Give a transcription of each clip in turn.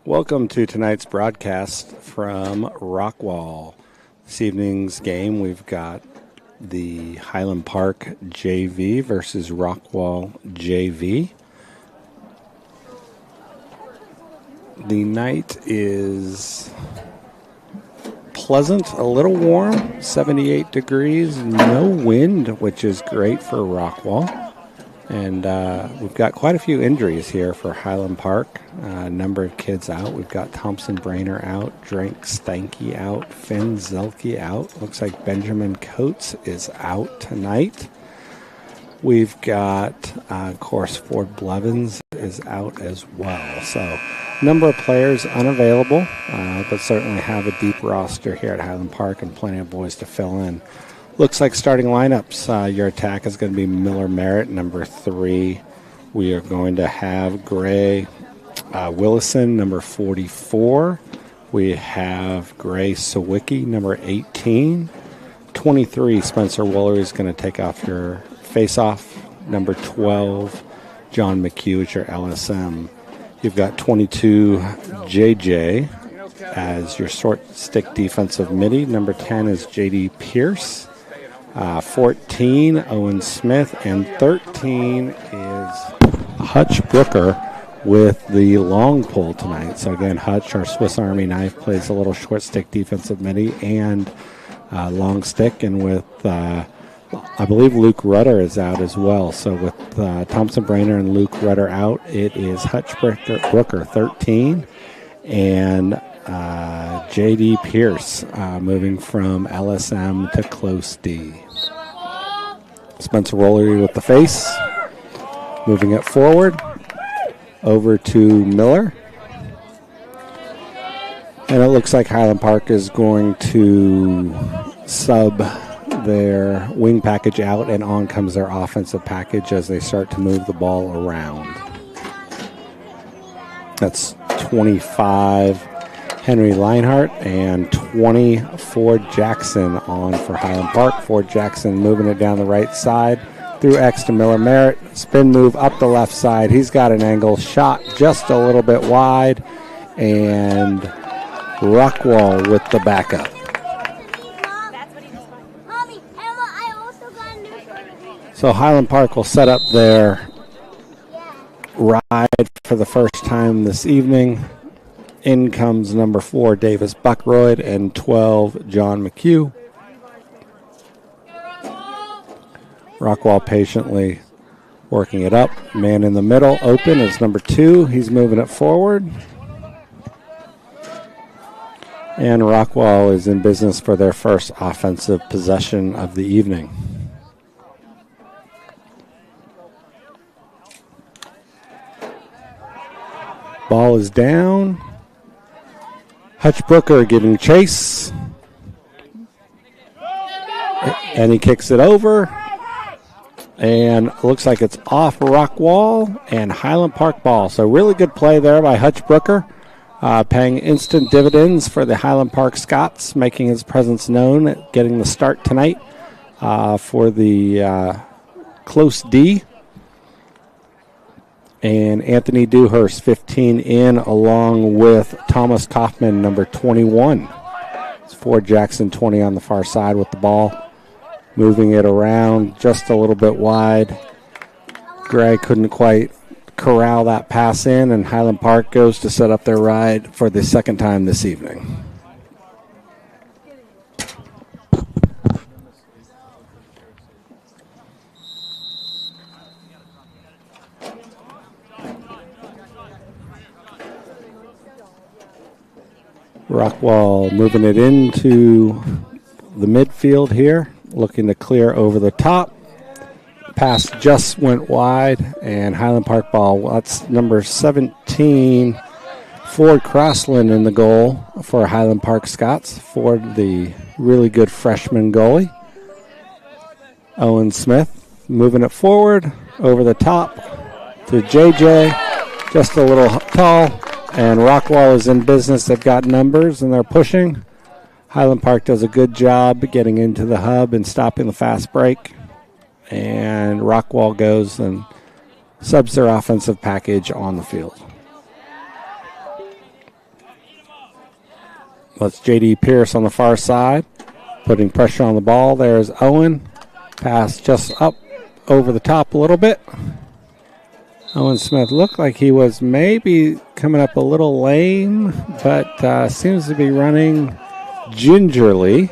Welcome to tonight's broadcast from Rockwall. This evening's game, we've got the Highland Park JV versus Rockwall JV. The night is pleasant, a little warm, 78 degrees, no wind, which is great for Rockwall. And we've got quite a few injuries here for Highland Park. A number of kids out. We've got Thompson Brainer out, Drink Stanky out, Finn Zelke out. Looks like Benjamin Coates is out tonight. We've got, of course, Ford Blevins is out as well. So, number of players unavailable, but certainly have a deep roster here at Highland Park and plenty of boys to fill in. Looks like starting lineups. Your attack is going to be Miller Merritt, number 3. We are going to have Gray Willison, number 44. We have Gray Sawicki, number 18. 23, Spencer Woolery is going to take off your face-off. Number 12, John McHugh is your LSM. You've got 22, JJ as your short stick defensive midi. Number 10 is JD Pierce. 14, Owen Smith, and 13 is Hutch Brooker with the long pull tonight. So again, Hutch, our Swiss Army knife, plays a little short stick defensive midi and long stick. And with, I believe Luke Rudder is out as well. So with Thompson Brainer and Luke Rudder out, it is Hutch Brooker 13 and J.D. Pierce moving from LSM to close D. Spencer Woolery with the face, moving it forward over to Miller. And it looks like Highland Park is going to sub their wing package out, and on comes their offensive package as they start to move the ball around. That's 25 Henry Leinhart and 20 Ford Jackson on for Highland Park. Ford Jackson moving it down the right side through X to Miller Merritt. Spin move up the left side. He's got an angle shot just a little bit wide, and Rockwall with the backup. So Highland Park will set up their ride for the first time this evening. In comes number 4, Davis Buckroyd, and 12, John McHugh. Rockwall patiently working it up. Man in the middle, open, is number 2. He's moving it forward. And Rockwall is in business for their first offensive possession of the evening. Ball is down. Hutch Brooker giving chase. And he kicks it over. And looks like it's off Rockwall and Highland Park ball. So really good play there by Hutch Brooker, paying instant dividends for the Highland Park Scots, making his presence known, getting the start tonight for the close D. And Anthony Dewhurst, 15 in, along with Thomas Kaufman, number 21. It's Ford Jackson, 20 on the far side with the ball. Moving it around just a little bit wide. Gray couldn't quite corral that pass in, and Highland Park goes to set up their ride for the second time this evening. Rockwall moving it into the midfield here, looking to clear over the top. Pass just went wide, and Highland Park ball. That's number 17, Ford Crossland in the goal for Highland Park Scots. Ford, the really good freshman goalie. Owen Smith moving it forward over the top to JJ, just a little tall. And Rockwall is in business. They've got numbers, and they're pushing. Highland Park does a good job getting into the hub and stopping the fast break. And Rockwall goes and subs their offensive package on the field. Let's J.D. Pierce on the far side, putting pressure on the ball. There's Owen. Pass just up over the top a little bit. Owen Smith looked like he was maybe coming up a little lame, but seems to be running gingerly,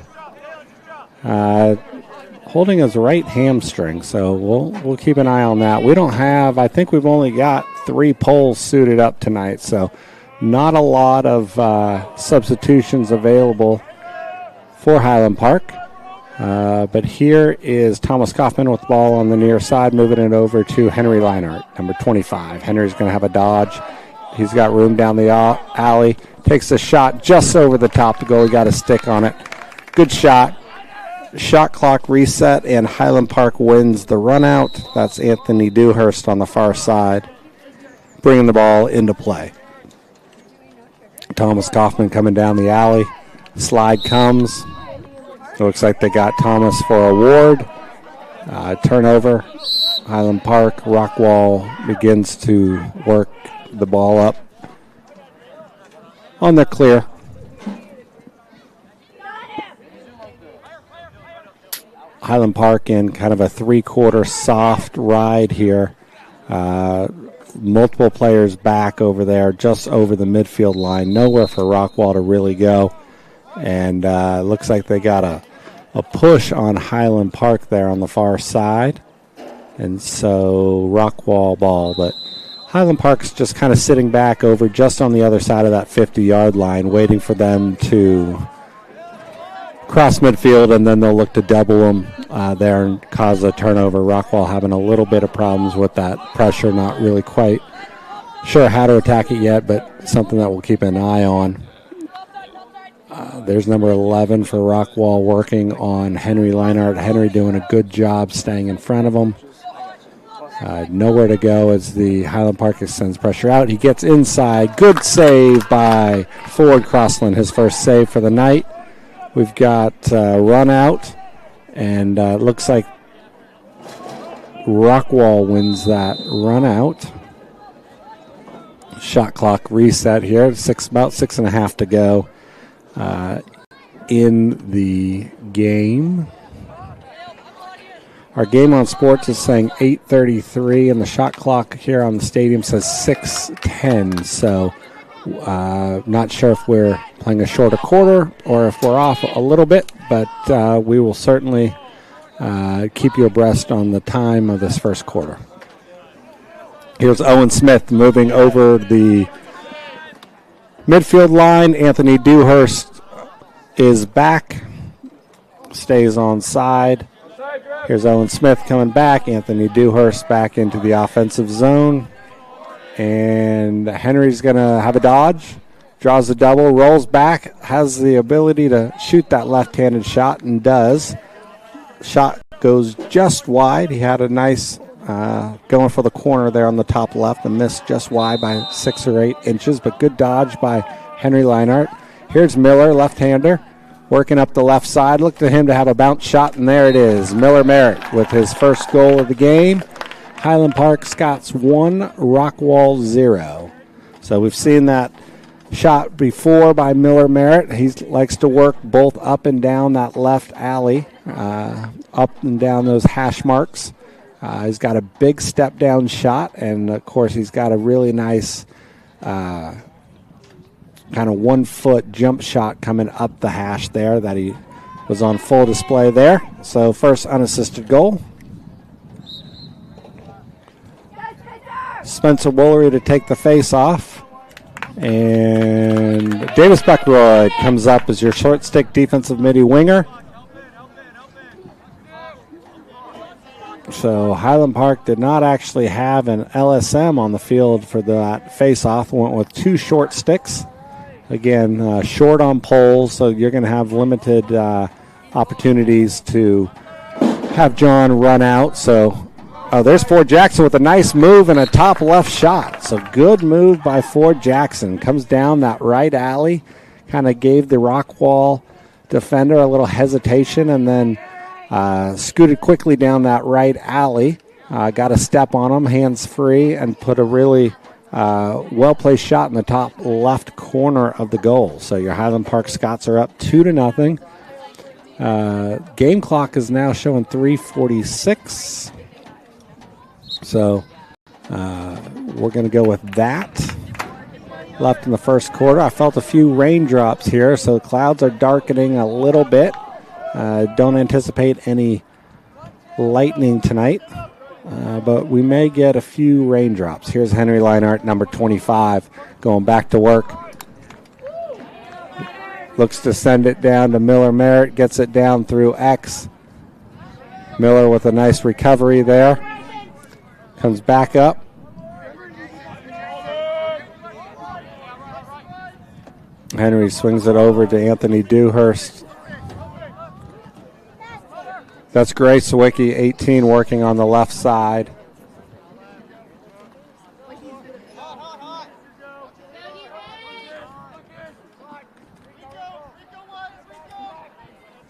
holding his right hamstring. So we'll keep an eye on that. We don't have, I think we've only got 3 poles suited up tonight, so not a lot of substitutions available for Highland Park. But here is Thomas Kaufman with the ball on the near side, moving it over to Henry Leinart, number 25. Henry's going to have a dodge. He's got room down the alley. Takes a shot just over the top. The goalie got a stick on it. Good shot. Shot clock reset, and Highland Park wins the run out. That's Anthony Dewhurst on the far side, bringing the ball into play. Thomas Kaufman coming down the alley. Slide comes. It looks like they got Thomas for a ward. Turnover. Highland Park. Rockwall begins to work the ball up on the clear. Highland Park in kind of a 3-quarter soft ride here. Multiple players back over there, just over the midfield line. Nowhere for Rockwall to really go. And looks like they got a push on Highland Park there on the far side. And so Rockwall ball. But Highland Park's just kind of sitting back over just on the other side of that 50-yard line, waiting for them to cross midfield, and then they'll look to double them there and cause a turnover. Rockwall having a little bit of problems with that pressure, not really quite sure how to attack it yet, but something that we'll keep an eye on. There's number 11 for Rockwall working on Henry Leinart. Henry doing a good job staying in front of him. Nowhere to go as the Highland Park sends pressure out. He gets inside. Good save by Ford Crossland, his first save for the night. We've got run out, and it looks like Rockwall wins that run out. Shot clock reset here. About 6.5 to go in the game. Our game on sports is saying 8:33, and the shot clock here on the stadium says 6:10. So not sure if we're playing a shorter quarter or if we're off a little bit, but we will certainly keep you abreast on the time of this first quarter. Here's Owen Smith moving over the midfield line. Anthony Dewhurst is back, stays on side. Here's Owen Smith coming back. Anthony Dewhurst back into the offensive zone. And Henry's going to have a dodge, draws the double, rolls back, has the ability to shoot that left-handed shot, and does. Shot goes just wide. He had a nice going for the corner there on the top left and missed just wide by 6 or 8 inches, but good dodge by Henry Leinart. Here's Miller, left-hander, working up the left side. Look to him to have a bounce shot, and there it is. Miller Merritt with his first goal of the game. Highland Park Scots 1, Rockwall 0. So we've seen that shot before by Miller Merritt. He likes to work both up and down that left alley, up and down those hash marks. He's got a big step-down shot, and, of course, he's got a really nice kind of 1-foot jump shot coming up the hash there that he was on full display there. So first unassisted goal. Spencer Woolery to take the face off. And Davis Buckroyd comes up as your short stick defensive midi winger. So Highland Park did not actually have an LSM on the field for that face-off. Went with 2 short sticks. Again, short on poles, so you're going to have limited opportunities to have John run out. So there's Ford Jackson with a nice move and a top left shot. So good move by Ford Jackson. Comes down that right alley, kind of gave the Rockwall defender a little hesitation, and then scooted quickly down that right alley. Got a step on him, hands free, and put a really Well-placed shot in the top left corner of the goal. So your Highland Park Scots are up 2-0. Game clock is now showing 3:46. So we're going to go with that. Left in the first quarter. I felt a few raindrops here, so the clouds are darkening a little bit. Don't anticipate any lightning tonight, but we may get a few raindrops. Here's Henry Leinart, number 25, going back to work. Looks to send it down to Miller Merritt, gets it down through X. Miller with a nice recovery there. Comes back up. Henry swings it over to Anthony Dewhurst. That's Grace Sawicki, 18, working on the left side.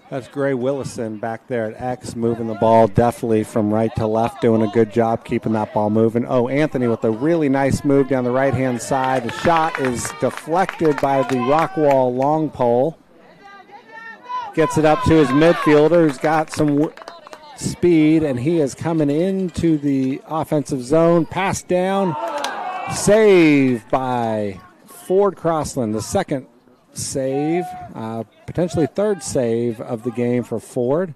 That's Gray Willison back there at X, moving the ball definitely from right to left, doing a good job keeping that ball moving. Oh, Anthony with a really nice move down the right-hand side. The shot is deflected by the Rockwall long pole. Gets it up to his midfielder, who's got some speed, and he is coming into the offensive zone. Pass down, save by Ford Crossland, the second save, potentially third save of the game for Ford.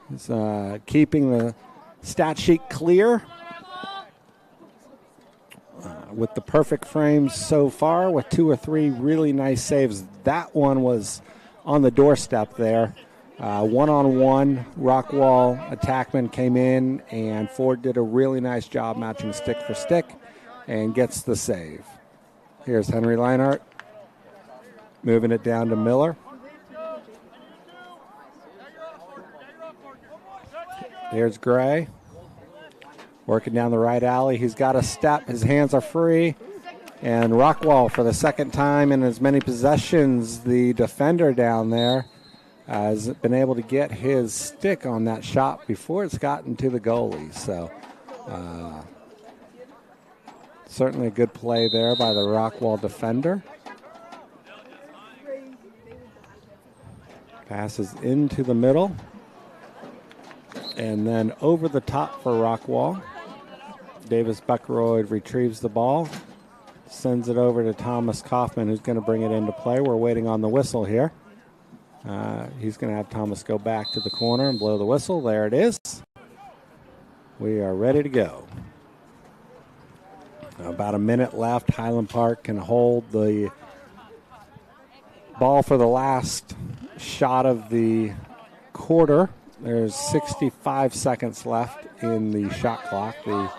He's keeping the stat sheet clear with the perfect frames so far, with 2 or 3 really nice saves. That one was on the doorstep there. One-on-one, Rockwall attackman came in, and Ford did a really nice job matching stick for stick and gets the save. Here's Henry Leinart. Moving it down to Miller. Here's Gray. Working down the right alley. He's got a step. His hands are free. And Rockwall, for the second time in as many possessions, the defender down there has been able to get his stick on that shot before it's gotten to the goalie. So certainly a good play there by the Rockwall defender. Passes into the middle. And then over the top for Rockwall. Davis Buckroyd retrieves the ball. Sends it over to Thomas Kaufman, who's going to bring it into play. We're waiting on the whistle here. He's going to have Thomas go back to the corner and blow the whistle. There it is. We are ready to go. About a minute left. Highland Park can hold the ball for the last shot of the quarter. There's 65 seconds left in the shot clock. The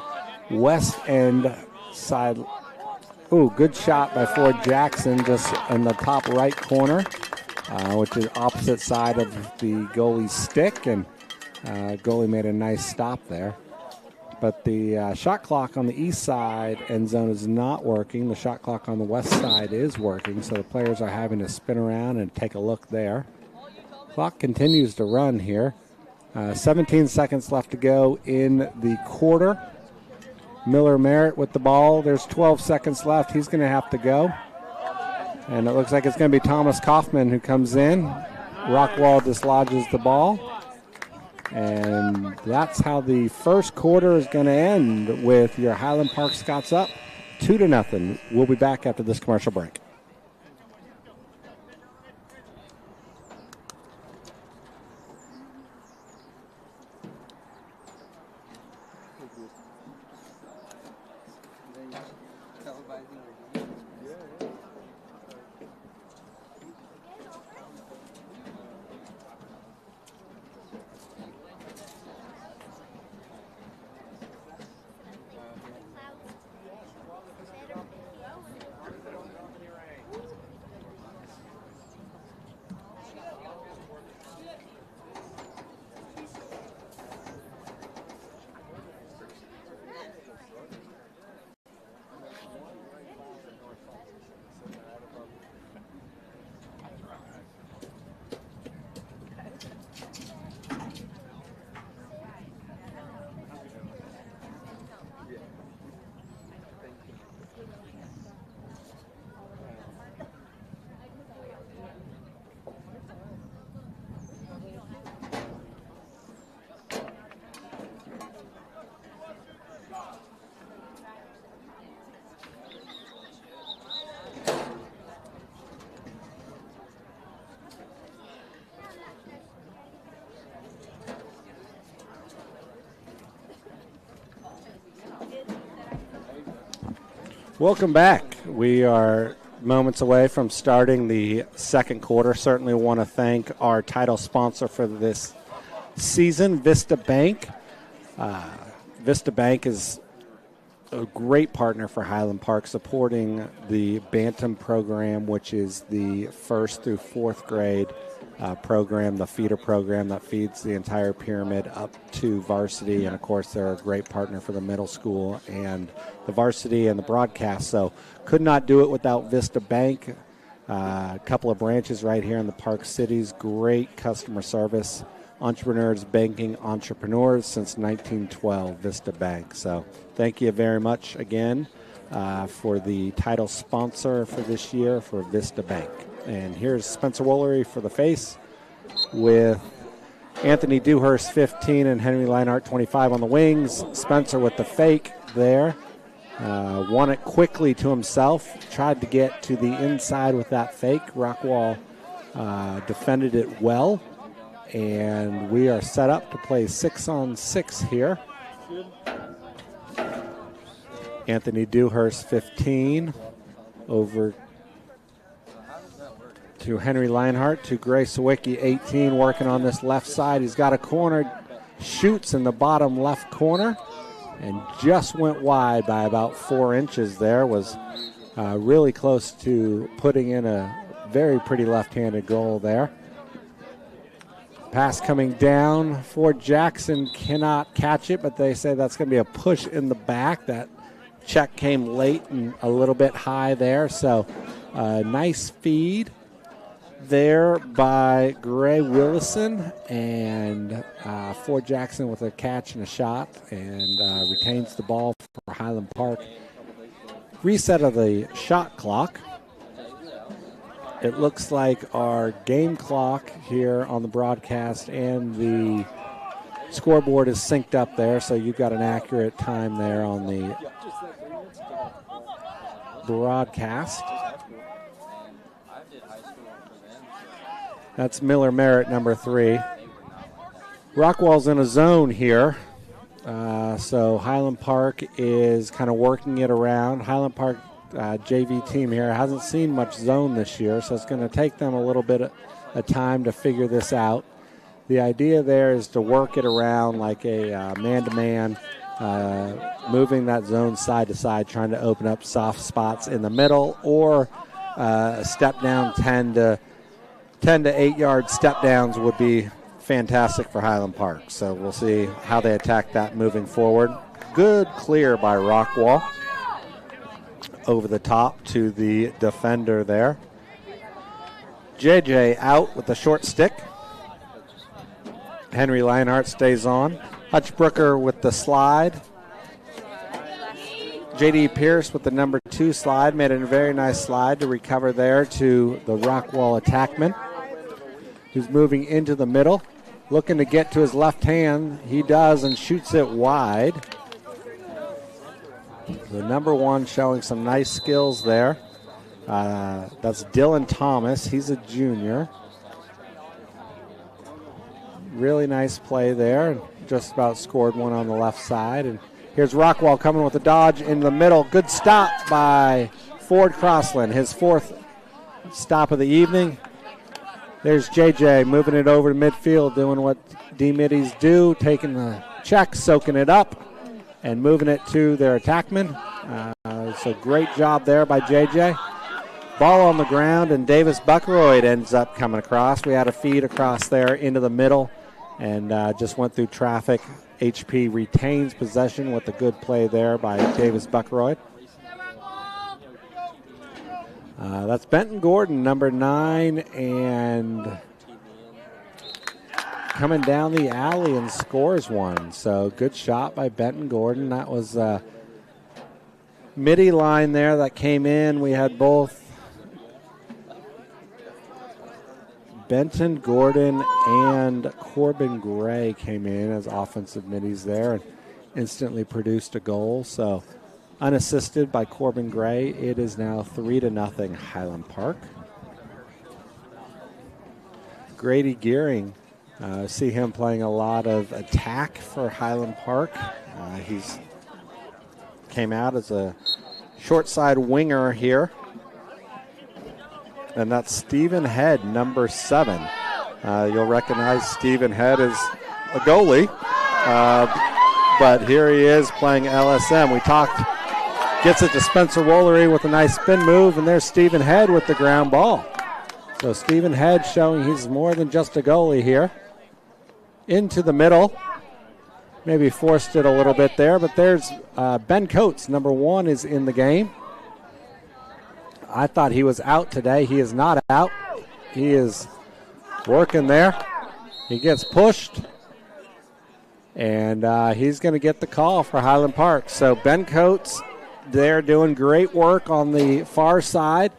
west end side. Ooh, good shot by Ford Jackson just in the top right corner, which is opposite side of the goalie's stick, and goalie made a nice stop there. But the shot clock on the east side end zone is not working. The shot clock on the west side is working, so the players are having to spin around and take a look there. Clock continues to run here. 17 seconds left to go in the quarter. Miller Merritt with the ball. There's 12 seconds left. He's going to have to go. And it looks like it's going to be Thomas Kaufman who comes in. Rockwall dislodges the ball. And that's how the first quarter is going to end, with your Highland Park Scots up 2-0. We'll be back after this commercial break. Welcome back. We are moments away from starting the second quarter. Certainly want to thank our title sponsor for this season, Vista Bank. Vista Bank is a great partner for Highland Park, supporting the Bantam program, which is the 1st through 4th grade program, the feeder program that feeds the entire pyramid up to varsity. And, of course, they're a great partner for the middle school and the varsity and the broadcast. So could not do it without Vista Bank. A couple of branches right here in the Park Cities. Great customer service. Entrepreneurs banking entrepreneurs since 1912, Vista Bank. So thank you very much again for the title sponsor for this year for Vista Bank. And here's Spencer Woolery for the face with Anthony Dewhurst 15 and Henry Leinart 25 on the wings. Spencer with the fake there. Won it quickly to himself. Tried to get to the inside with that fake. Rockwall defended it well. And we are set up to play 6-on-6 here. Anthony Dewhurst 15 over to Henry Leinart, to Gray Sawicki 18, working on this left side. He's got a corner, shoots in the bottom left corner, and just went wide by about 4 inches there. Was really close to putting in a very pretty left-handed goal there. Pass coming down. Ford Jackson cannot catch it, but they say that's going to be a push in the back. That check came late and a little bit high there. So nice feed there by Gray Willison, and Ford Jackson with a catch and a shot, and retains the ball for Highland Park. Reset of the shot clock. It looks like our game clock here on the broadcast and the scoreboard is synced up there, so you've got an accurate time there on the broadcast. That's Miller Merritt, number 3. Rockwall's in a zone here. So Highland Park is kind of working it around. Highland Park JV team here hasn't seen much zone this year, so it's going to take them a little bit of time to figure this out. The idea there is to work it around like a man-to-man, moving that zone side to side, trying to open up soft spots in the middle, or a step down 10 to 8 yard step downs would be fantastic for Highland Park. So we'll see how they attack that moving forward. Good clear by Rockwall over the top to the defender there. JJ out with the short stick. Henry Leinart stays on. Hutchbrooker with the slide. J.D. Pierce with the number 2 slide. Made a very nice slide to recover there to the Rockwall attackman, who's moving into the middle. Looking to get to his left hand. He does and shoots it wide. The number 1 showing some nice skills there. That's Dylan Thomas. He's a junior. Really nice play there. Just about scored one on the left side. And here's Rockwall coming with a dodge in the middle. Good stop by Ford Crossland, his 4th stop of the evening. There's JJ moving it over to midfield, doing what D-middies do, taking the check, soaking it up, and moving it to their attackman. So great job there by JJ. Ball on the ground, and Davis Buckeroyd ends up coming across. We had a feed across there into the middle, and just went through traffic. HP retains possession with a good play there by Davis Buckeroyd. That's Benton Gordon, number 9, and coming down the alley and scores one. So good shot by Benton Gordon. That was a midi line there that came in. We had both Benton Gordon and Corbin Gray came in as offensive middies there and instantly produced a goal. So unassisted by Corbin Gray, it is now 3-0 Highland Park. Grady Gearing, see him playing a lot of attack for Highland Park. He's came out as a short side winger here. And that's Stephen Head, number 7. You'll recognize Stephen Head as a goalie. But here he is playing LSM. We talked, gets it to Spencer Woolery with a nice spin move, and there's Stephen Head with the ground ball. So Stephen Head showing he's more than just a goalie here. Into the middle. Maybe forced it a little bit there, but there's Ben Coates, number 1, is in the game. I thought he was out today. He is not out. He is working there. He gets pushed, and he's going to get the call for Highland Park. So Ben Coates, they're doing great work on the far side.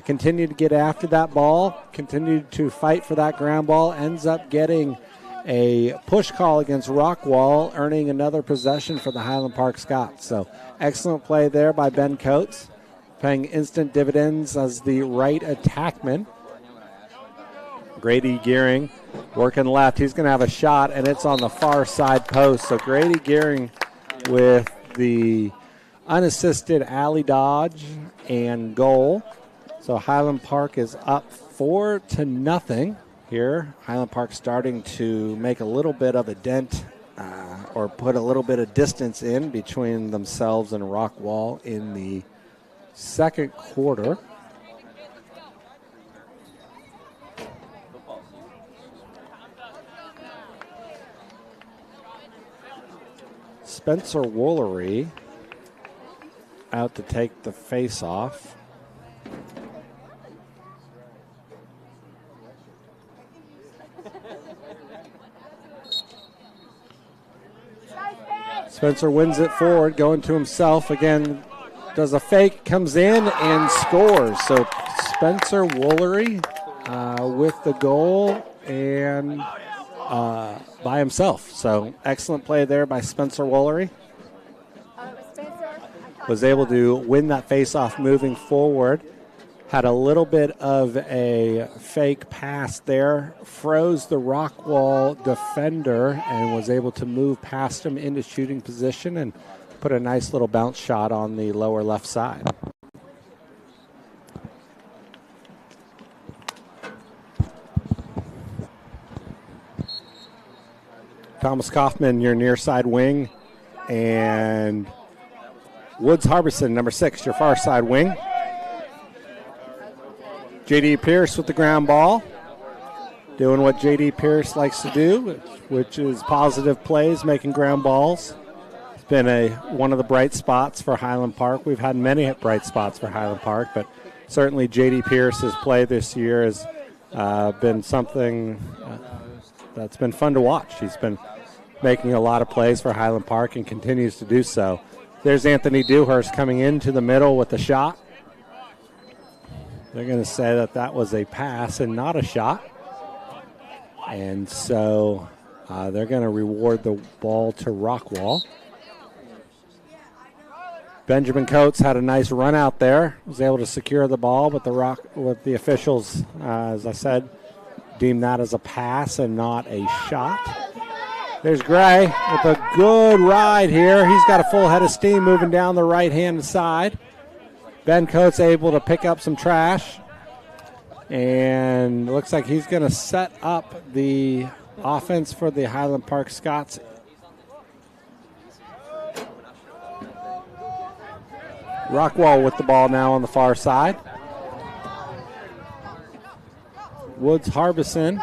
Continued to get after that ball, continued to fight for that ground ball, ends up getting a push call against Rockwall, earning another possession for the Highland Park Scots. So excellent play there by Ben Coates, paying instant dividends as the right attackman. Grady Gearing working left. He's going to have a shot, and it's on the far side post. So Grady Gearing with the unassisted alley dodge and goal. So Highland Park is up 4-0 here. Highland Park starting to make a little bit of a dent or put a little bit of distance in between themselves and Rockwall in the second quarter. Spencer Woolery out to take the face-off. Spencer wins it forward, going to himself. Again, does a fake, comes in, and scores. So Spencer Woolery with the goal and by himself. So excellent play there by Spencer Woolery. Was able to win that face-off moving forward. Had a little bit of a fake pass there, froze the Rockwall defender, and was able to move past him into shooting position and put a nice little bounce shot on the lower left side. Thomas Kaufman, your near side wing, and Woods Harbison, number 6, your far side wing. J.D. Pierce with the ground ball, doing what J.D. Pierce likes to do, which is positive plays, making ground balls. It's been one of the bright spots for Highland Park. We've had many bright spots for Highland Park, but certainly J.D. Pierce's play this year has been something that's been fun to watch. He's been making a lot of plays for Highland Park and continues to do so. There's Anthony Dewhurst coming into the middle with the shot. They're going to say that that was a pass and not a shot. And so they're going to reward the ball to Rockwall. Benjamin Coates had a nice run out there. Was able to secure the ball, but the officials, as I said, deemed that as a pass and not a shot. There's Gray with a good ride here. He's got a full head of steam moving down the right-hand side. Ben Coates able to pick up some trash. And looks like he's going to set up the offense for the Highland Park Scots. Rockwall with the ball now on the far side. Woods Harbison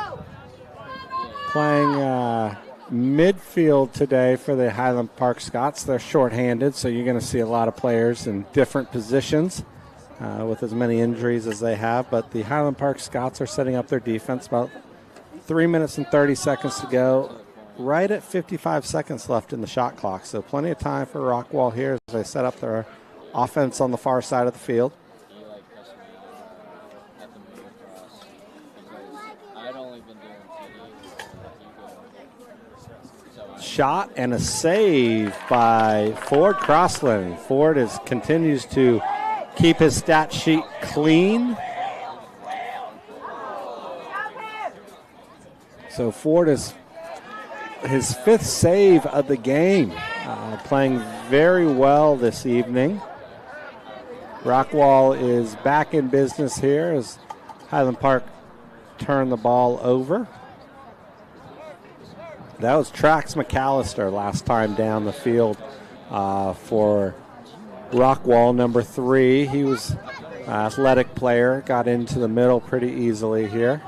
playing midfield today for the Highland Park Scots. They're shorthanded, so you're going to see a lot of players in different positions with as many injuries as they have. But the Highland Park Scots are setting up their defense. About 3 minutes and 30 seconds to go. Right at 55 seconds left in the shot clock. So plenty of time for Rockwall here as they set up their offense on the far side of the field. Shot and a save by Ford Crossland. Ford continues to keep his stat sheet clean. So Ford is his 5th save of the game, playing very well this evening. Rockwall is back in business here as Highland Park turned the ball over. That was Trax McAllister last time down the field for Rockwall, number 3. He was an athletic player, got into the middle pretty easily here.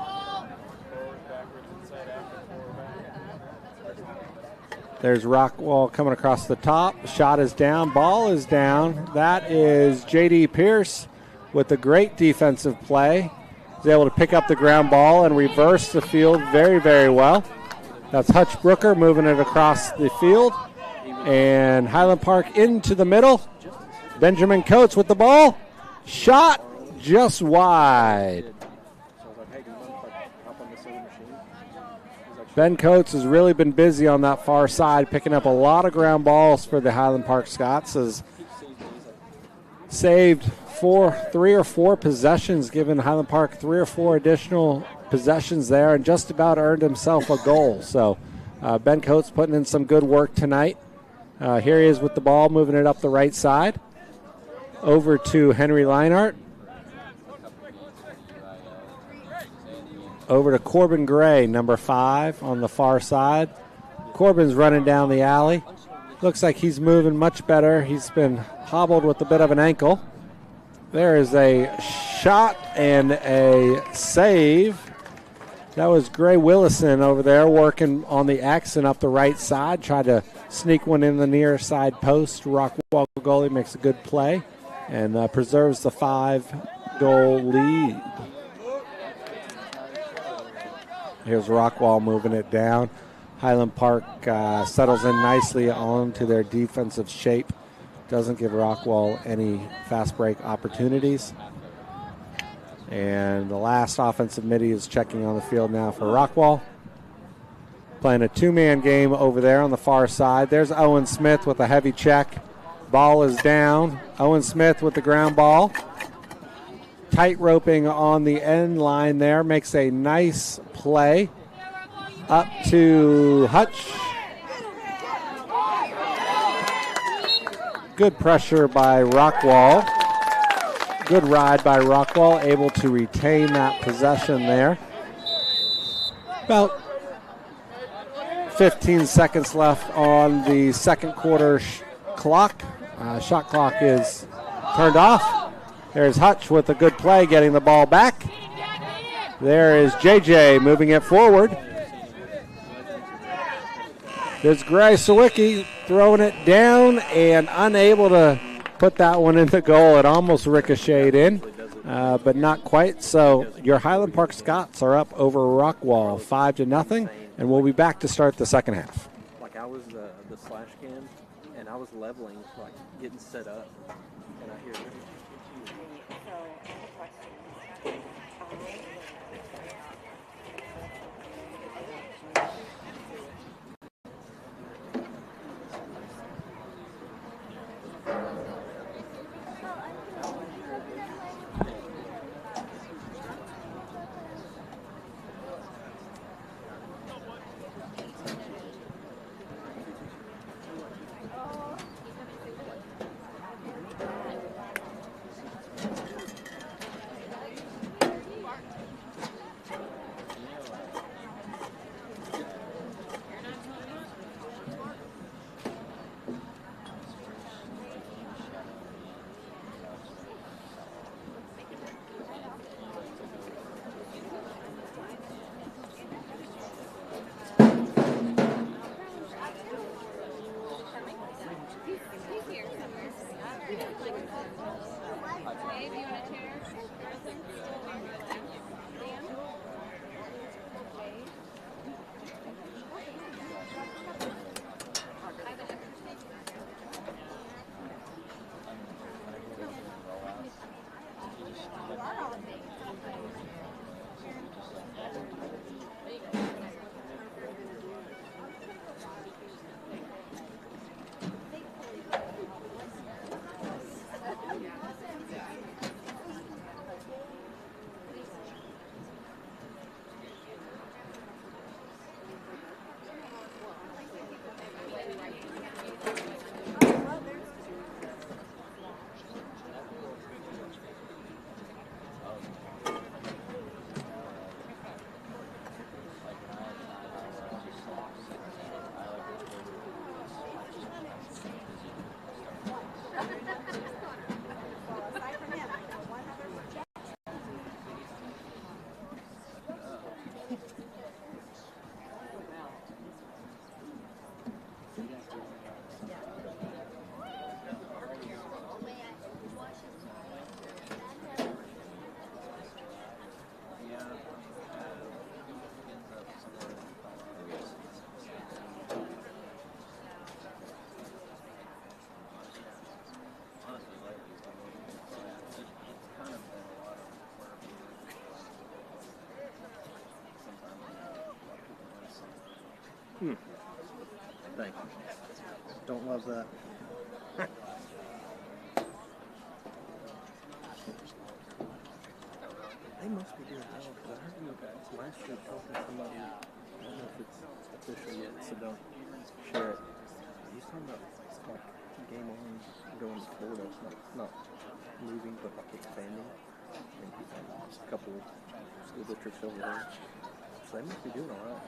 There's Rockwall coming across the top. Shot is down, ball is down. That is J.D. Pierce with a great defensive play. He's able to pick up the ground ball and reverse the field very, very well. That's Hutch Brooker moving it across the field. And Highland Park into the middle. Benjamin Coates with the ball. Shot just wide. Ben Coates has really been busy on that far side, picking up a lot of ground balls for the Highland Park Scots. Has saved 3 or 4 possessions, giving Highland Park 3 or 4 additional possessions there, and just about earned himself a goal. So Ben Coates putting in some good work tonight. Here he is with the ball, moving it up the right side. Over to Henry Leinart. Over to Corbin Gray, number 5 on the far side. Corbin's running down the alley. Looks like he's moving much better. He's been hobbled with a bit of an ankle. There is a shot and a save. That was Gray Willison over there working on the X and up the right side. Tried to sneak one in the near side post. Rockwall goalie makes a good play and preserves the 5-goal lead. Here's Rockwall moving it down. Highland Park settles in nicely onto their defensive shape. Doesn't give Rockwall any fast break opportunities. And the last offensive midi is checking on the field now for Rockwall. Playing a 2-man game over there on the far side. There's Owen Smith with a heavy check. Ball is down. Owen Smith with the ground ball. Tight roping on the end line there. Makes a nice play. Up to Hutch. Good pressure by Rockwall. Good ride by Rockwall, able to retain that possession there. About 15 seconds left on the second quarter clock. Shot clock is turned off. There's Hutch with a good play, getting the ball back. There is JJ moving it forward. There's Gray Sawicki throwing it down and unable to put that one in the goal. It almost ricocheted in, but not quite. So your Highland Park Scots are up over Rockwall 5-0, and we'll be back to start the second half. Like I was the slash cam, and I was leveling, like getting set up, and I hear. Thank you. Don't love that. They must be doing well, because I heard you last year talking to somebody, I don't know if it's official yet, so don't share it. He's talking about like game on going to Florida, not moving, but like expanding. And he's had a couple of school districts over there. So they must be doing all right.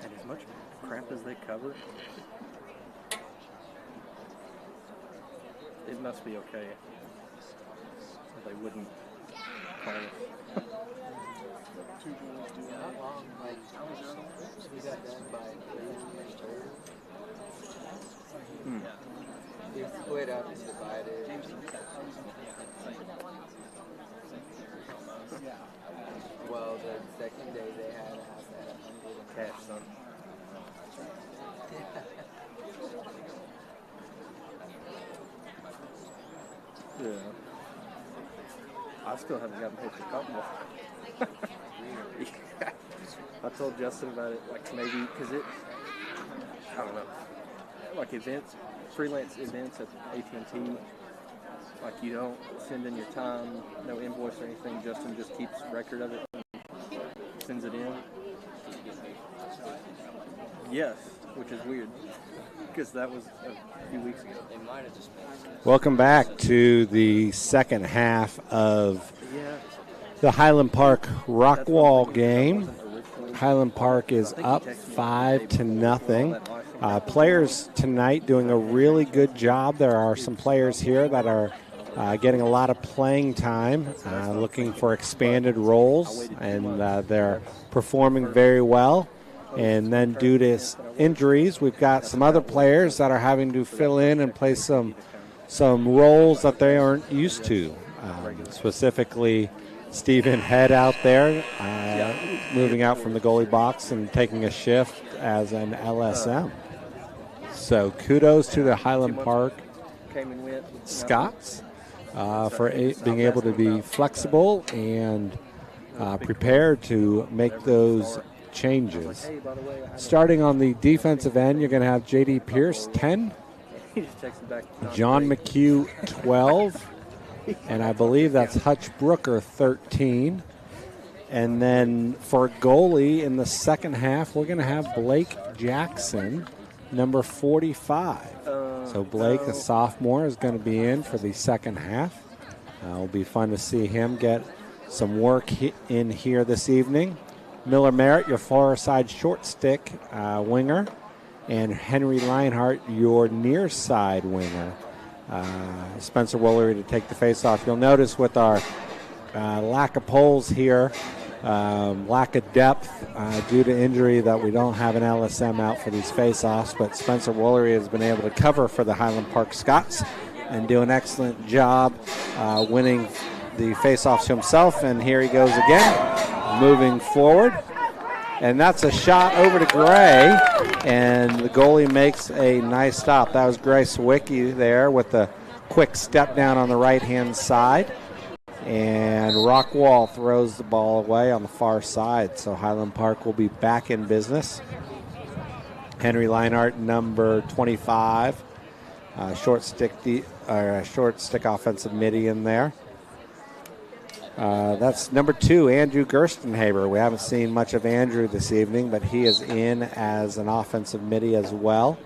And as much crap as they cover, it must be okay. They wouldn't call us. How long, like, we got done by they split up and divided. Well, the second day they had a house at 100 Cash, son. Yeah. I still haven't gotten paid for Cottonmouth. Yeah. I told Justin about it, like maybe, because I don't know, like events, freelance events at AT&T, like you don't send in your time, no invoice or anything, Justin just keeps record of it and sends it in. Yes, which is weird, because that was a few weeks ago. Welcome back to the second half of the Highland Park Rockwall game. Highland Park is up 5-0. Players tonight doing a really good job. There are some players here that are getting a lot of playing time, looking for expanded roles, and they're performing very well. And then due to injuries, we've got some other players that are having to fill in and play some roles that they aren't used to. Specifically, Stephen Head out there, moving out from the goalie box and taking a shift as an LSM. So kudos to the Highland Park Scots for being able to be flexible and prepared to make those changes. Starting on the defensive end, you're going to have J.D. Pierce, 10. John McHugh, 12. And I believe that's Hutch Brooker, 13. And then for goalie in the second half, we're going to have Blake Jackson, number 45. So Blake, a sophomore, is going to be in for the second half. It'll be fun to see him get some work in here this evening. Miller Merritt, your far side short stick winger, and Henry Lionheart, your near side winger. Spencer Woolery to take the face-off. You'll notice with our lack of poles here, lack of depth due to injury, that we don't have an LSM out for these face-offs, but Spencer Woolery has been able to cover for the Highland Park Scots and do an excellent job winning the face-offs himself. And here he goes again, moving forward. And that's a shot over to Gray, and the goalie makes a nice stop. That was Gray Sawicki there with the quick step down on the right-hand side. And Rockwall throws the ball away on the far side, so Highland Park will be back in business. Henry Leinart, number 25, short stick offensive midi in there. That's number 2, Andrew Gerstenhaber. We haven't seen much of Andrew this evening, but he is in as an offensive midi as well.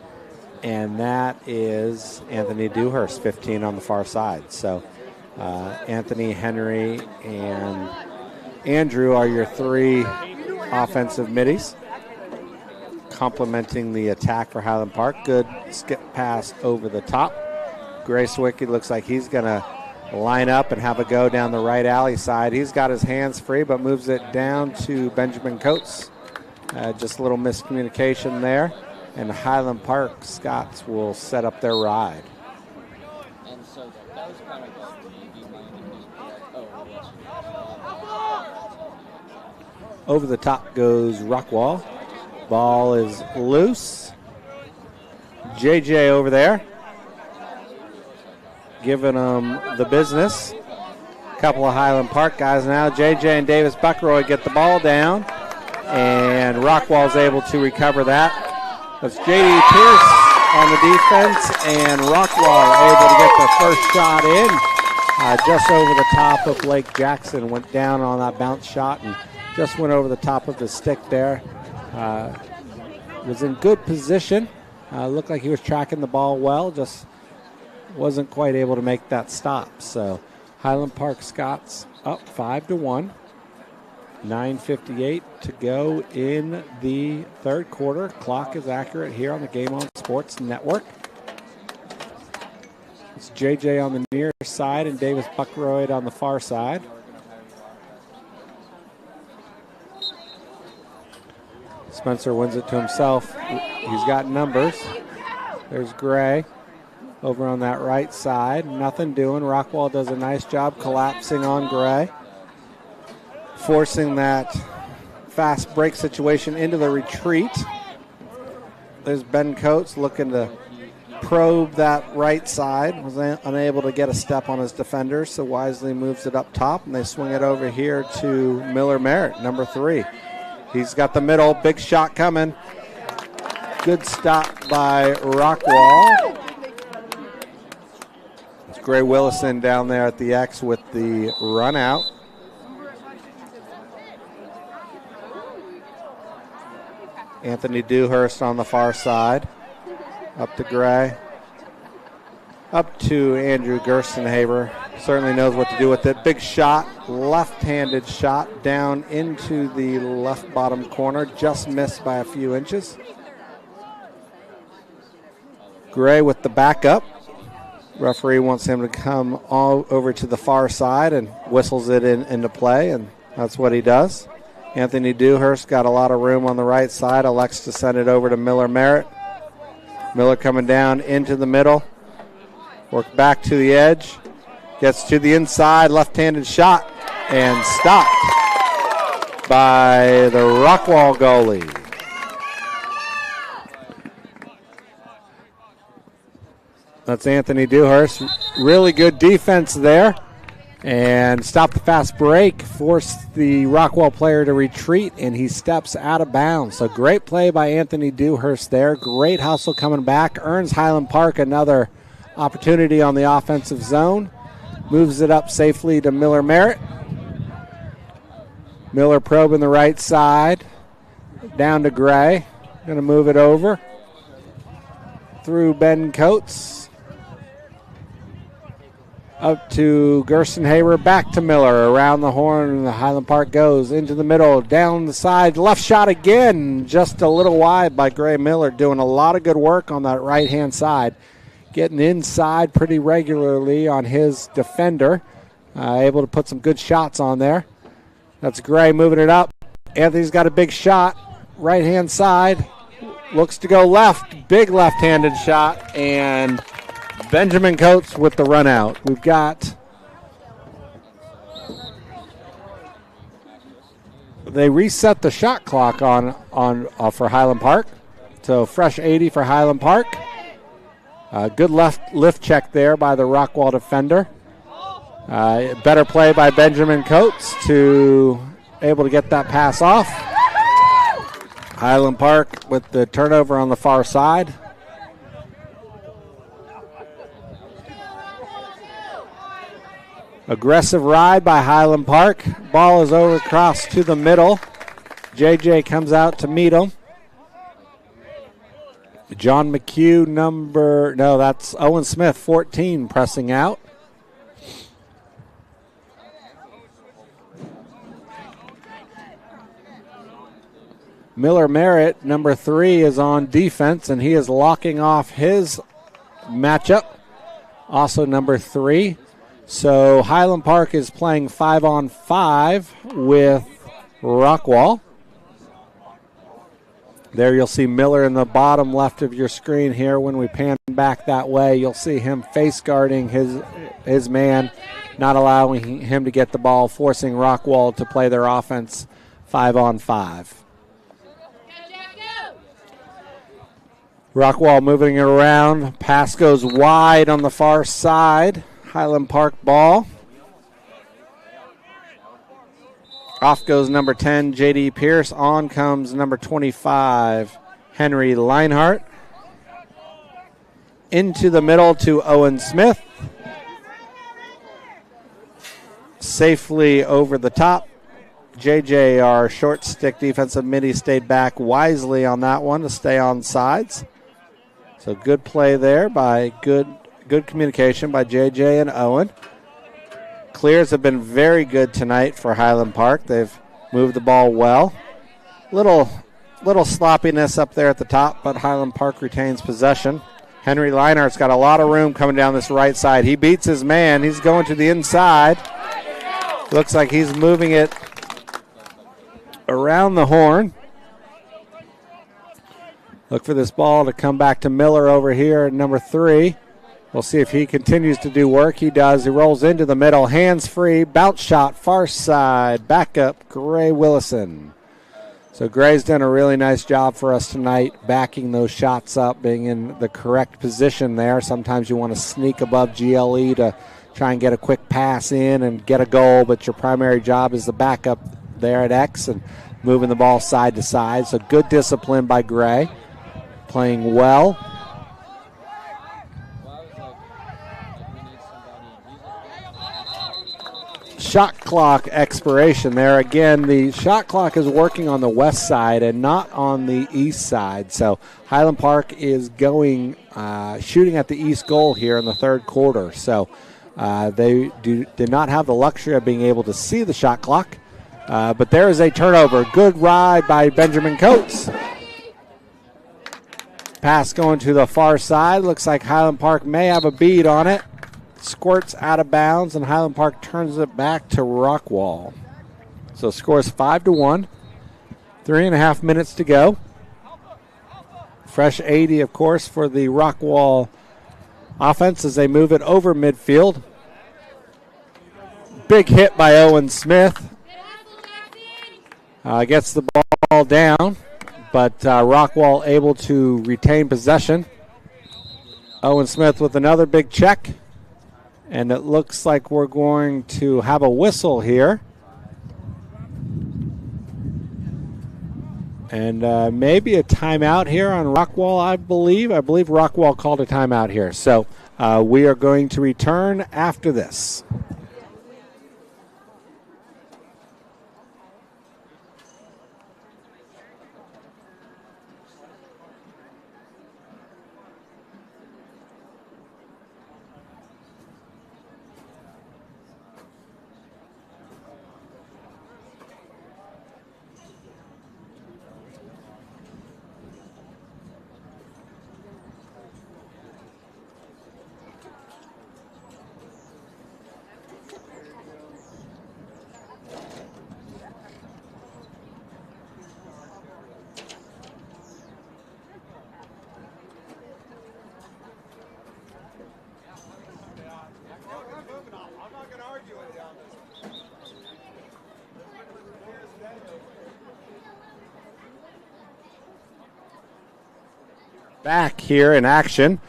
And that is Anthony Dewhurst, 15 on the far side. So Anthony, Henry, and Andrew are your 3 offensive middies, complementing the attack for Highland Park. Good skip pass over the top. Grace Wicked looks like he's going to line up and have a go down the right alley side. He's got his hands free, but moves it down to Benjamin Coates. Just a little miscommunication there. And Highland Park Scots will set up their ride. And so that was kind of over the top goes Rockwall. Ball is loose. JJ over there, giving them the business. A couple of Highland Park guys now. JJ and Davis Buckroy get the ball down. and Rockwall's able to recover that. That's J.D. Pierce on the defense, and Rockwall able to get the first shot in. Just over the top of Blake Jackson, went down on that bounce shot and just went over the top of the stick there. Was in good position. Looked like he was tracking the ball well, just wasn't quite able to make that stop. So Highland Park Scots up 5-1. 9:58 to go in the third quarter. Clock is accurate here on the Game On Sports Network. It's JJ on the near side and Davis Buckroyd on the far side. Spencer wins it to himself. He's got numbers. There's Gray over on that right side. Nothing doing. Rockwall does a nice job collapsing on Gray, forcing that fast break situation into the retreat. There's Ben Coates looking to probe that right side. Was unable to get a step on his defender, so wisely moves it up top, and they swing it over here to Miller Merritt, number 3. He's got the middle, big shot coming. Good stop by Rockwall. It's Gray Willison down there at the X with the run out. Anthony Dewhurst on the far side. Up to Gray. Up to Andrew Gerstenhaber. Certainly knows what to do with it. Big shot, left-handed shot down into the left bottom corner. Just missed by a few inches. Gray with the backup. Referee wants him to come all over to the far side and whistles it into play, and that's what he does. Anthony Dewhurst got a lot of room on the right side. Elects to send it over to Miller Merritt. Miller coming down into the middle. Work back to the edge. Gets to the inside, left-handed shot, and stopped by the Rockwall goalie. That's Anthony Dewhurst. Really good defense there. And stopped the fast break, forced the Rockwall player to retreat, and he steps out of bounds. So great play by Anthony Dewhurst there. Great hustle coming back. Earns Highland Park another opportunity on the offensive zone. Moves it up safely to Miller Merritt. Miller probing the right side. Down to Gray. Going to move it over. Through Ben Coates. Up to Gerstenhaber, back to Miller, around the horn, and the Highland Park goes into the middle, down the side, left shot again, just a little wide by Gray Miller, doing a lot of good work on that right-hand side, getting inside pretty regularly on his defender, able to put some good shots on there. That's Gray moving it up. Anthony's got a big shot, right-hand side, looks to go left, big left-handed shot, and Benjamin Coates with the run out. We've got, they reset the shot clock on for Highland Park. So fresh 80 for Highland Park. Good lift check there by the Rockwall defender. Better play by Benjamin Coates to able to get that pass off. Highland Park with the turnover on the far side. Aggressive ride by Highland Park. Ball is over across to the middle. JJ comes out to meet him. John McHugh, that's Owen Smith, 14, pressing out. Miller Merritt, number 3, is on defense, and he is locking off his matchup. Also number 3. So Highland Park is playing 5-on-5 with Rockwall. There you'll see Miller in the bottom left of your screen here. When we pan back that way, you'll see him face guarding his man, not allowing him to get the ball, forcing Rockwall to play their offense 5-on-5. Rockwall moving it around. Pass goes wide on the far side. Highland Park ball. Off goes number 10, J.D. Pierce. On comes number 25, Henry Leinhart. Into the middle to Owen Smith. Safely over the top. JJ, our short stick defensive midi, stayed back wisely on that one to stay on sides. So good play there by good communication by JJ and Owen. Clears have been very good tonight for Highland Park. They've moved the ball well. Little sloppiness up there at the top, but Highland Park retains possession. Henry Leinart's got a lot of room coming down this right side. He beats his man. He's going to the inside. Looks like he's moving it around the horn. Look for this ball to come back to Miller over here at number 3. We'll see if he continues to do work. He does. He rolls into the middle. Hands free. Bounce shot. Far side. Back up. Gray Willison. So Gray's done a really nice job for us tonight, backing those shots up, being in the correct position there. Sometimes you want to sneak above GLE to try and get a quick pass in and get a goal, but your primary job is the backup there at X and moving the ball side to side. So good discipline by Gray, playing well. Shot clock expiration there. Again, the shot clock is working on the west side and not on the east side. So Highland Park is going shooting at the east goal here in the third quarter. So they did not have the luxury of being able to see the shot clock. But there is a turnover. Good ride by Benjamin Coates. Pass going to the far side. Looks like Highland Park may have a bead on it. Squirts out of bounds, and Highland Park turns it back to Rockwall. So scores 5-1. 3.5 minutes to go. Fresh 80, of course, for the Rockwall offense as they move it over midfield. Big hit by Owen Smith. Gets the ball down, but Rockwall able to retain possession. Owen Smith with another big check. And it looks like we're going to have a whistle here. And maybe a timeout here on Rockwall, I believe. I believe Rockwall called a timeout here. So we are going to return after this. Back here in action,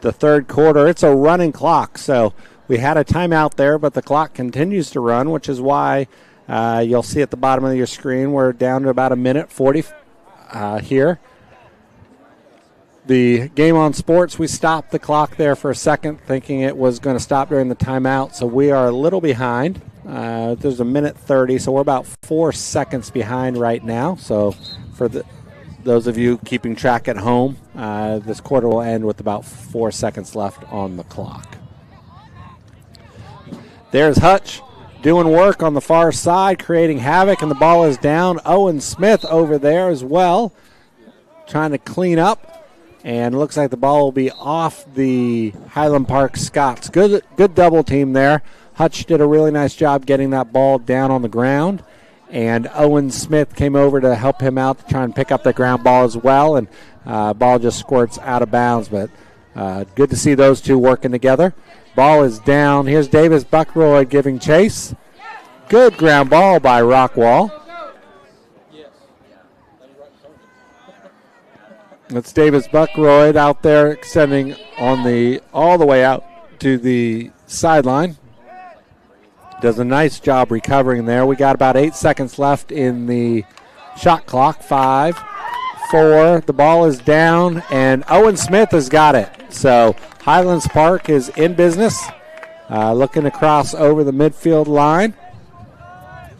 the third quarter. It's a running clock, so we had a timeout there, but the clock continues to run, which is why you'll see at the bottom of your screen we're down to about 1:40 here. The game on sports, we stopped the clock there for a second, thinking it was going to stop during the timeout, so we are a little behind. There's 1:30, so we're about 4 seconds behind right now. So for those of you keeping track at home, this quarter will end with about 4 seconds left on the clock. There's Hutch doing work on the far side, creating havoc, and the ball is down. Owen Smith over there as well, trying to clean up, and looks like the ball will be off the Highland Park Scots. Good double team there. Hutch did a really nice job getting that ball down on the ground, and Owen Smith came over to help him out to try and pick up the ground ball as well, and ball just squirts out of bounds, but good to see those two working together. Ball is down. Here's Davis Buckroyd giving chase. Good ground ball by Rockwall. That's Davis Buckroyd out there extending on all the way out to the sideline. does a nice job recovering there. We got about 8 seconds left in the shot clock. 5, 4, the ball is down, and Owen Smith has got it. So Highlands Park is in business, looking to cross over the midfield line.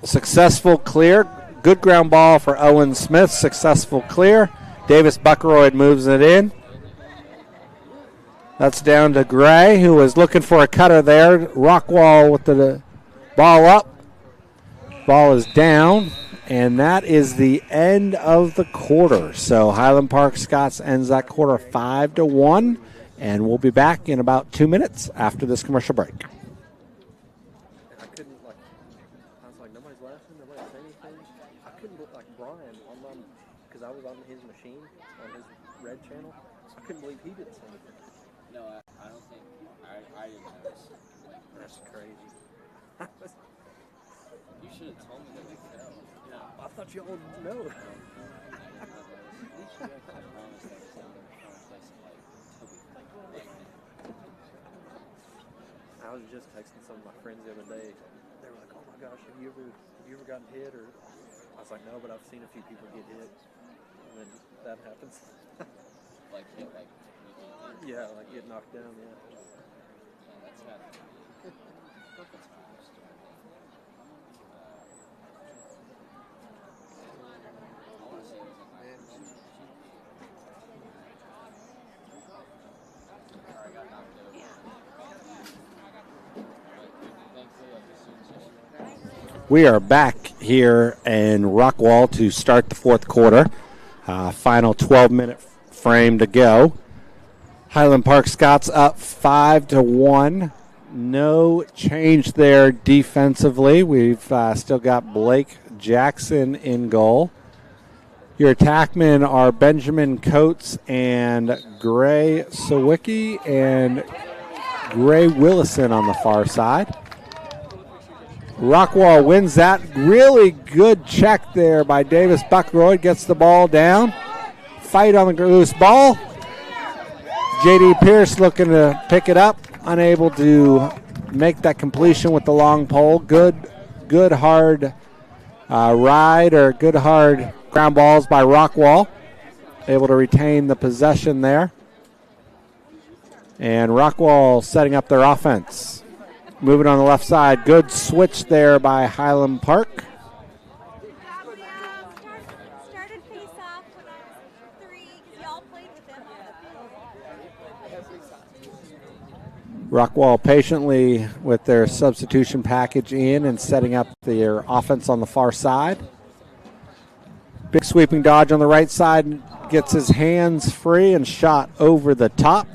Successful clear. Good ground ball for Owen Smith. Successful clear. Davis Buckeroyd moves it in. That's down to Gray, who was looking for a cutter there. Rockwall with the ball up. Ball is down, and that is the end of the quarter. So Highland Park Scots ends that quarter 5-1, and we'll be back in about 2 minutes after this commercial break. I couldn't, like, I was like, nobody's laughing, nobody saying anything. I couldn't look like Brian because I was on his machine, on his red channel. I couldn't believe he didn't say anything. No, I don't think I didn't notice. That's crazy. You should have told me that we fell. Yeah, I thought y'all would know. I was just texting some of my friends the other day. They were like, "Oh my gosh, have you ever gotten hit?" Or I was like, "No, but I've seen a few people get hit." And then that happens. Like hit, like Yeah, like get knocked down. Yeah. that's happened. We are back here in Rockwall to start the fourth quarter. Final 12-minute frame to go. Highland Park Scots up 5-1. No change there defensively. We've still got Blake Jackson in goal. Your attackmen are Benjamin Coates and Gray Sawicki and Gray Willison on the far side. Rockwall wins that. Really good check there by Davis Buckroyd. Gets the ball down. Fight on the loose ball. J.D. Pierce looking to pick it up. Unable to make that completion with the long pole. Good hard ride or good hard ground balls by Rockwall. Able to retain the possession there. And Rockwall setting up their offense. Moving on the left side. Good switch there by Highland Park. Started face off when I was 3 because y'all played with them on the field. Rockwall patiently with their substitution package in and setting up their offense on the far side. Big sweeping dodge on the right side. Gets his hands free and shot over the top.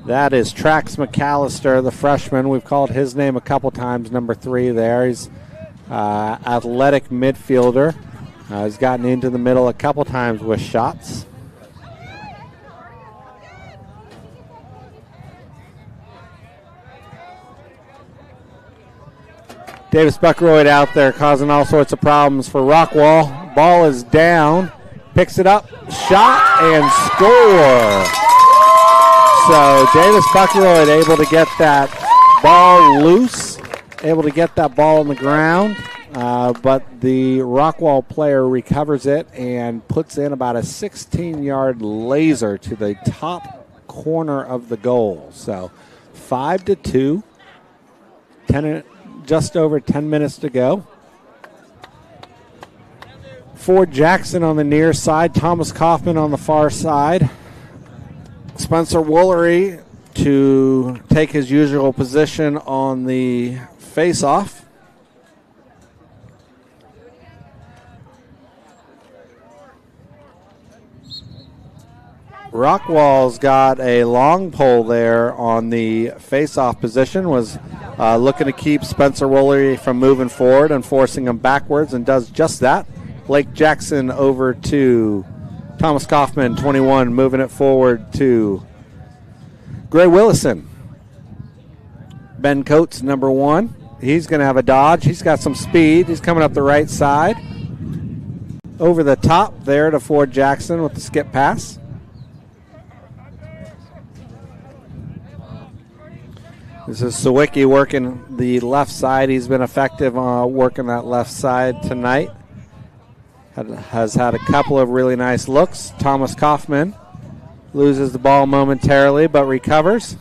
That is Trax McAllister, the freshman. We've called his name a couple times, number 3 there. He's athletic midfielder. He's gotten into the middle a couple times with shots. Davis Buckroyd out there causing all sorts of problems for Rockwall. Ball is down. Picks it up, shot, and score. So Davis Buckroyd able to get that ball loose, able to get that ball on the ground, but the Rockwall player recovers it and puts in about a 16-yard laser to the top corner of the goal. So 5-2, just over 10 minutes to go. Ford Jackson on the near side, Thomas Kaufman on the far side. Spencer Woolery to take his usual position on the face-off. Rockwall's got a long pole there on the face-off position, was looking to keep Spencer Woolery from moving forward and forcing him backwards, and does just that. Blake Jackson over to Thomas Kaufman, 21, moving it forward to Gray Willison. Ben Coates, number 1. He's going to have a dodge. He's got some speed. He's coming up the right side. Over the top there to Ford Jackson with the skip pass. This is Sawicki working the left side. He's been effective working that left side tonight. Has had a couple of really nice looks. Thomas Kaufman loses the ball momentarily but recovers.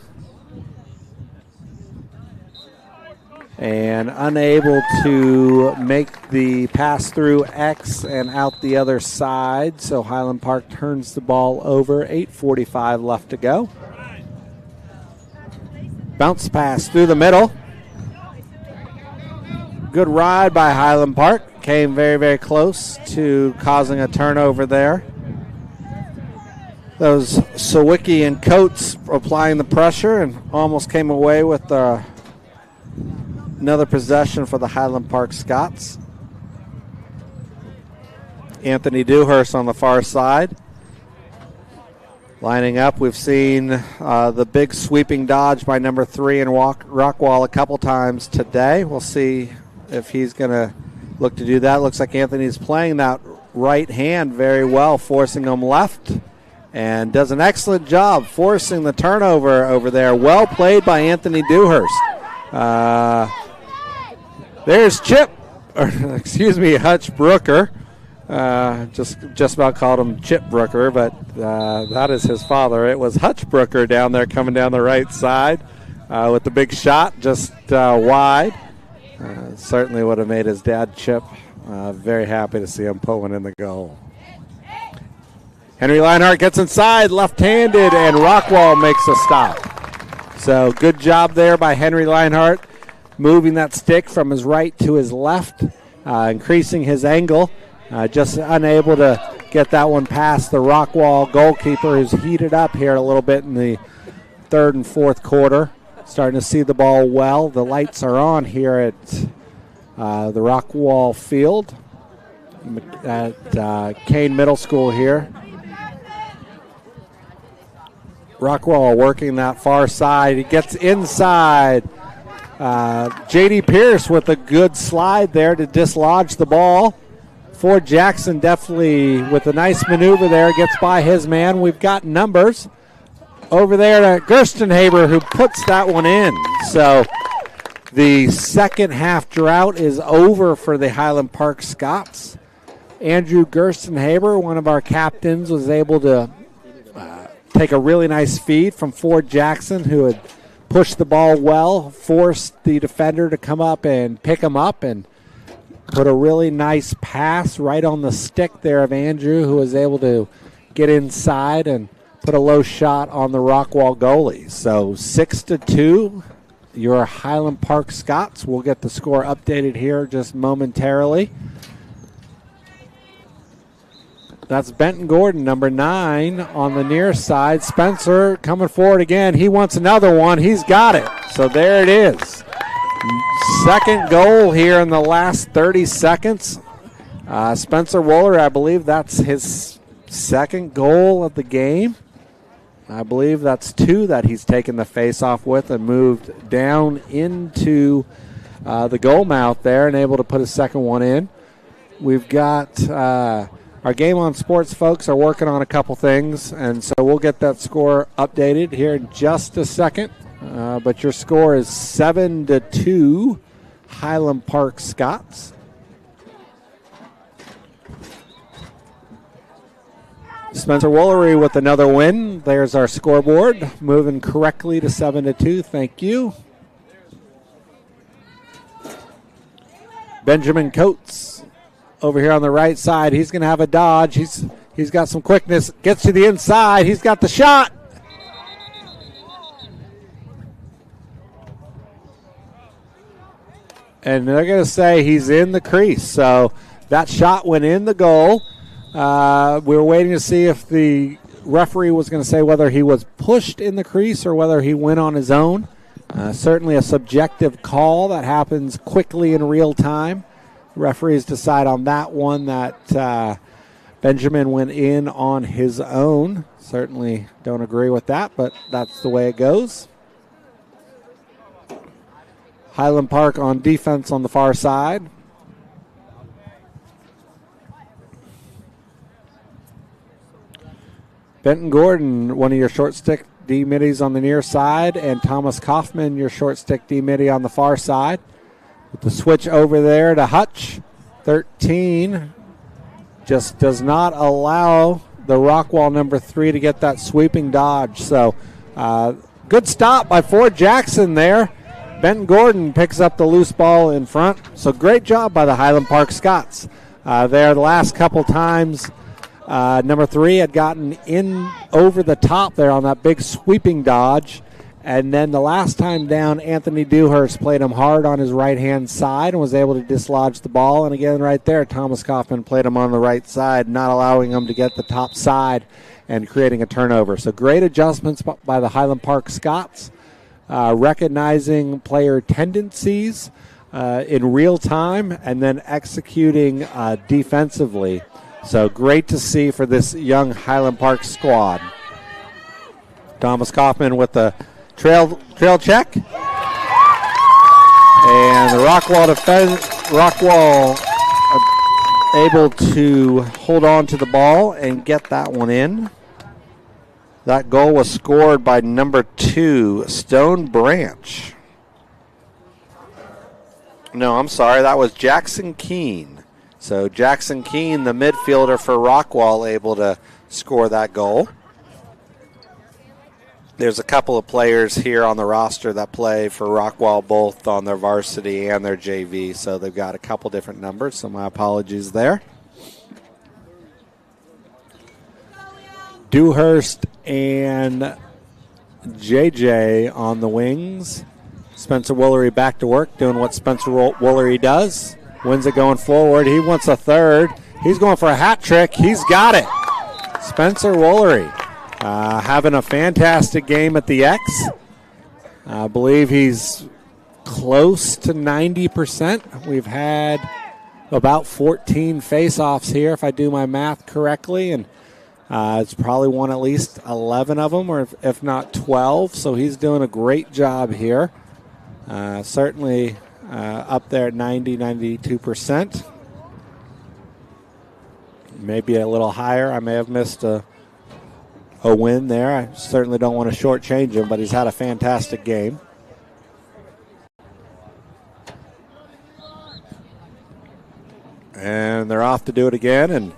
And unable to make the pass through X and out the other side. So Highland Park turns the ball over. 8:45 left to go. Bounce pass through the middle. Good ride by Highland Park. Came very, very close to causing a turnover there. Those Sawicki and Coates applying the pressure and almost came away with another possession for the Highland Park Scots. Anthony Dewhurst on the far side. Lining up, we've seen the big sweeping dodge by number 3 in Rockwall a couple times today. We'll see if he's going to look to do that. Looks like Anthony's playing that right hand very well, forcing him left, and does an excellent job forcing the turnover over there. Well played by Anthony Dewhurst. There's Hutch Brooker. Just about called him Chip Brooker, but that is his father. It was Hutch Brooker down there coming down the right side with the big shot just wide. Certainly would have made his dad Chip very happy to see him pulling in the goal. Henry Leinhardt gets inside, left-handed, and Rockwall makes a stop. So good job there by Henry Leinhardt, moving that stick from his right to his left, increasing his angle. Just unable to get that one past the Rockwall goalkeeper, who's heated up here a little bit in the third and fourth quarter. Starting to see the ball well. The lights are on here at the Rockwall field at Kane Middle School here. Rockwall working that far side. He gets inside. J.D. Pierce with a good slide there to dislodge the ball. Ford Jackson definitely with a nice maneuver there gets by his man. We've got numbers over there to Gerstenhaber, who puts that one in. So the second half drought is over for the Highland Park Scots. Andrew Gerstenhaber, one of our captains, was able to take a really nice feed from Ford Jackson, who had pushed the ball well, forced the defender to come up and pick him up, and put a really nice pass right on the stick there of Andrew, who was able to get inside and put a low shot on the Rockwall goalie. So 6-2, your Highland Park Scots. We'll get the score updated here just momentarily. That's Benton Gordon, number 9 on the near side. Spencer coming forward again. He wants another one. He's got it. So there it is. Second goal here in the last 30 seconds. Spencer Wooler, I believe that's his second goal of the game. I believe that's 2 that he's taken the face-off with and moved down into the goal mouth there and able to put a second one in. We've got our Game On Sports folks are working on a couple things, and so we'll get that score updated here in just a second. But your score is 7-2, Highland Park Scots. Spencer Woolery with another win. There's our scoreboard, moving correctly to 7-2. Thank you. Benjamin Coates over here on the right side. He's going to have a dodge. He's got some quickness. Gets to the inside. He's got the shot. And they're going to say he's in the crease. So that shot went in the goal. We were waiting to see if the referee was going to say whether he was pushed in the crease or whether he went on his own. Certainly a subjective call that happens quickly in real time. Referees decide on that one that Benjamin went in on his own. Certainly don't agree with that, but that's the way it goes. Highland Park on defense on the far side. Benton Gordon, one of your short stick D middies on the near side, and Thomas Kaufman, your short stick D middie on the far side. With the switch over there to Hutch, 13 just does not allow the Rockwall number 3 to get that sweeping dodge. So good stop by Ford Jackson there. Ben Gordon picks up the loose ball in front. So great job by the Highland Park Scots. There the last couple times, number 3 had gotten in over the top there on that big sweeping dodge. And then the last time down, Anthony Dewhurst played him hard on his right-hand side and was able to dislodge the ball. And again, right there, Thomas Kaufman played him on the right side, not allowing him to get the top side and creating a turnover. So great adjustments by the Highland Park Scots, recognizing player tendencies in real time and then executing defensively. So great to see for this young Highland Park squad. Thomas Kaufman with the trail check. And the Rockwall able to hold on to the ball and get that one in. That goal was scored by number 2, Stone Branch. No, I'm sorry, that was Jackson Keene. So Jackson Keene, the midfielder for Rockwall, able to score that goal. There's a couple of players here on the roster that play for Rockwall, both on their varsity and their JV, so they've got a couple different numbers, so my apologies there. Dewhurst and JJ on the wings. Spencer Woolery back to work, doing what Spencer Woolery does. Wins it going forward. He wants a third. He's going for a hat trick. He's got it. Spencer Woolery. Having a fantastic game at the X. I believe he's close to 90%. We've had about 14 face-offs here, if I do my math correctly, and it's probably won at least 11 of them, or if not 12, so he's doing a great job here. Certainly up there at 92%. Maybe a little higher. I may have missed a win there. I certainly don't want to shortchange him, but he's had a fantastic game. And they're off to do it again, and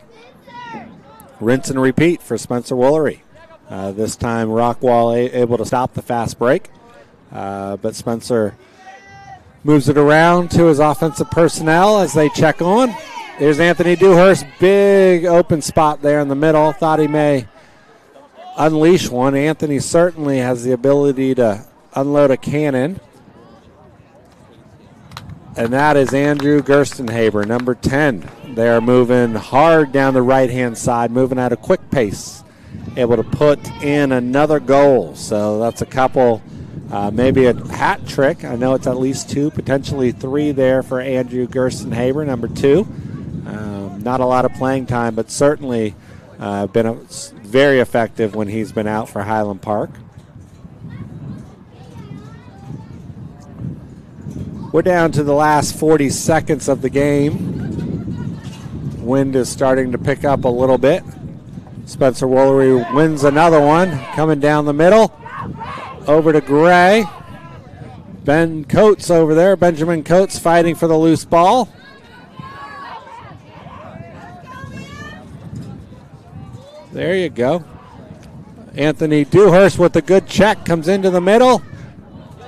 rinse and repeat for Spencer Woolery. This time Rockwall able to stop the fast break, but Spencer moves it around to his offensive personnel as they check on. Here's Anthony Dewhurst, big open spot there in the middle. Thought he may unleash one. Anthony certainly has the ability to unload a cannon. And that is Andrew Gerstenhaber, number 10. They're moving hard down the right-hand side, moving at a quick pace, able to put in another goal. So that's a couple, maybe a hat trick. I know it's at least 2, potentially 3 there for Andrew Gerstenhaber, number 2. Not a lot of playing time, but certainly been very effective when he's been out for Highland Park. We're down to the last 40 seconds of the game. Wind is starting to pick up a little bit. Spencer Woolery wins another one, coming down the middle. Over to Gray. Ben Coates over there. Benjamin Coates fighting for the loose ball. There you go. Anthony Dewhurst with a good check, comes into the middle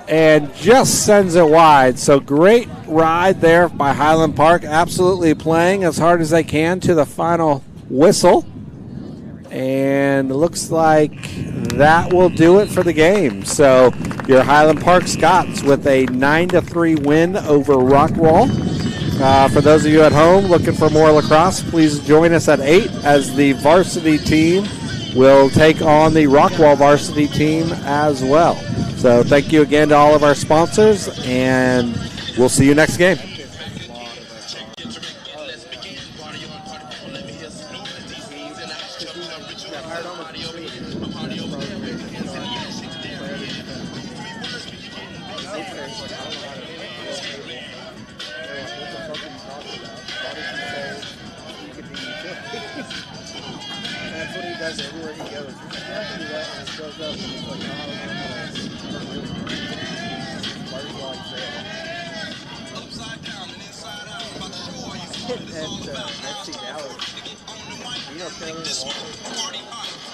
and just sends it wide. So great ride there by Highland Park, absolutely playing as hard as they can to the final whistle. And it looks like that will do it for the game. So your Highland Park Scots with a 9-3 win over Rockwall. For those of you at home looking for more lacrosse, please join us at 8 as the varsity team will take on the Rockwall varsity team as well. So thank you again to all of our sponsors, and we'll see you next game. That's what he does. does it everywhere he goes. He's like, yeah, I can do that. And he shows up and he's like, no, I don't know how to really do it. Might as well fail. At FC Dallas, you know Taylor Walker?